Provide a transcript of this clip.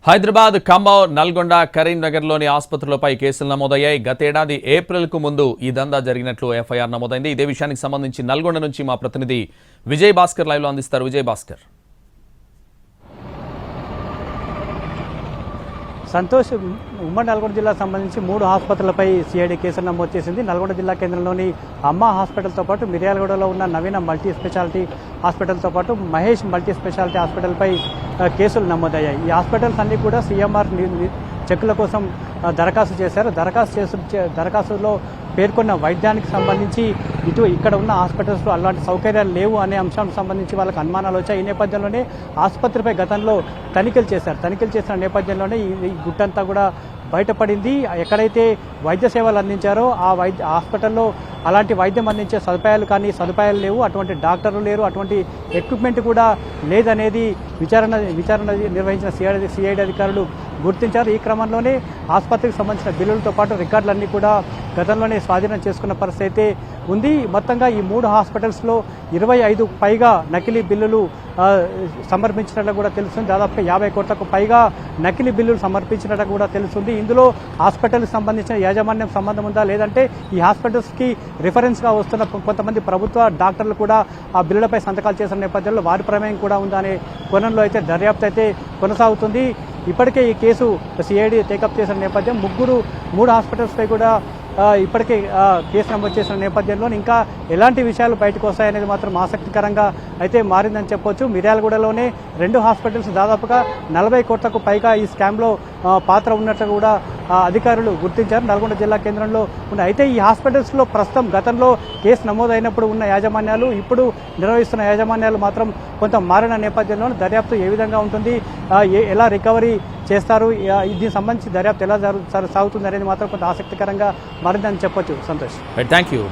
హైదరాబాద్, ఖమ్మం, నల్గొండ, కరీంనగర్లోని ఆసుపత్రులపై కేసులు నమోదయ్యాయి. గతేడాది ఏప్రిల్కు ముందు ఈ దందా జరిగినట్లు ఎఫ్ఐఆర్ నమోదైంది. ఇదే విషయానికి సంబంధించి నల్గొండ నుంచి మా ప్రతినిధి విజయ్ భాస్కర్ లైవ్లో అందిస్తారు. విజయ్ భాస్కర్. సంతోష్, ఉమ్మడి నల్గొండ జిల్లాకు సంబంధించి 3 ఆసుపత్రులపై సిఐడి కేసులు నమోదు చేసింది. నల్గొండ జిల్లా కేంద్రంలోని అమ్మ హాస్పిటల్తో పాటు మిర్యాలగూడలో ఉన్న నవీన మల్టీ స్పెషాలిటీ హాస్పిటల్తో పాటు మహేష్ మల్టీ స్పెషాలిటీ హాస్పిటల్పై కేసులు నమోదయ్యాయి. ఈ హాస్పిటల్స్ అన్నీ కూడా సిఎంఆర్ చెక్కుల కోసం దరఖాస్తు చేశారు. దరఖాస్తులో పేర్కొన్న వైద్యానికి సంబంధించి ఇక్కడ ఉన్న హాస్పిటల్స్లో అలాంటి సౌకర్యాలు లేవు అనే అంశానికి సంబంధించి వాళ్ళకి అనుమానాలు వచ్చాయి. ఈ నేపథ్యంలోనే ఆసుపత్రిపై గతంలో తనిఖీలు చేసిన నేపథ్యంలోనే ఈ గుట్టంతా కూడా బయటపడింది. ఎక్కడైతే వైద్య సేవలు అందించారో ఆ హాస్పిటల్లో అలాంటి వైద్యం అందించే సదుపాయాలు లేవు, అటువంటి డాక్టర్లు లేరు, అటువంటి ఎక్విప్మెంట్ కూడా లేదనేది విచారణ నిర్వహించిన సిఐడి అధికారులు గుర్తించారు. ఈ క్రమంలోనే ఆసుపత్రికి సంబంధించిన బిల్లులతో పాటు రికార్డులన్నీ కూడా గతంలోనే స్వాధీనం చేసుకున్న పరిస్థితి అయితే ఉంది. మొత్తంగా ఈ 3 హాస్పిటల్స్లో 25 పైగా నకిలీ బిల్లులు సమర్పించినట్లు కూడా తెలుస్తుంది. దాదాపుగా 50 కోట్లకు పైగా నకిలీ బిల్లులు సమర్పించినట్టు కూడా తెలుస్తుంది. ఇందులో హాస్పిటల్కి సంబంధించిన యాజమాన్యం సంబంధం ఉందా, లేదంటే ఈ హాస్పిటల్స్కి రిఫరెన్స్గా వస్తున్న కొంతమంది ప్రభుత్వ డాక్టర్లు కూడా ఆ బిల్లులపై సంతకాలు చేసిన నేపథ్యంలో వారి ప్రమేయం కూడా ఉందా అనే కోణంలో అయితే దర్యాప్తు అయితే కొనసాగుతుంది. ఇప్పటికే ఈ కేసు సిఐడి టేకప్ చేసిన నేపథ్యం 3 హాస్పిటల్స్పై కూడా ఇప్పటికే కేసు నమోదు చేసిన నేపథ్యంలో ఇంకా ఎలాంటి విషయాలు బయటకు వస్తాయనేది మాత్రం ఆసక్తికరంగా అయితే మారిందని చెప్పొచ్చు. మిర్యాలగూడలోనే 2 హాస్పిటల్స్ దాదాపుగా 40 కోట్లకు పైగా ఈ స్కామ్లో పాత్ర ఉన్నట్లు కూడా అధికారులు గుర్తించారు. నల్గొండ జిల్లా కేంద్రంలో ఉన్న అయితే ఈ హాస్పిటల్స్లో ప్రస్తుతం గతంలో కేసు నమోదైనప్పుడు ఉన్న యాజమాన్యాలు, ఇప్పుడు నిర్వహిస్తున్న యాజమాన్యాలు మాత్రం కొంత మారిన నేపథ్యంలో దర్యాప్తు ఏ విధంగా ఉంటుంది, ఎలా రికవరీ చేస్తారు, దీనికి సంబంధించి దర్యాప్తు ఎలా సాగుతుంది అనేది మాత్రం కొంత ఆసక్తికరంగా మారిందని చెప్పొచ్చు. సంతోష్. Thank you.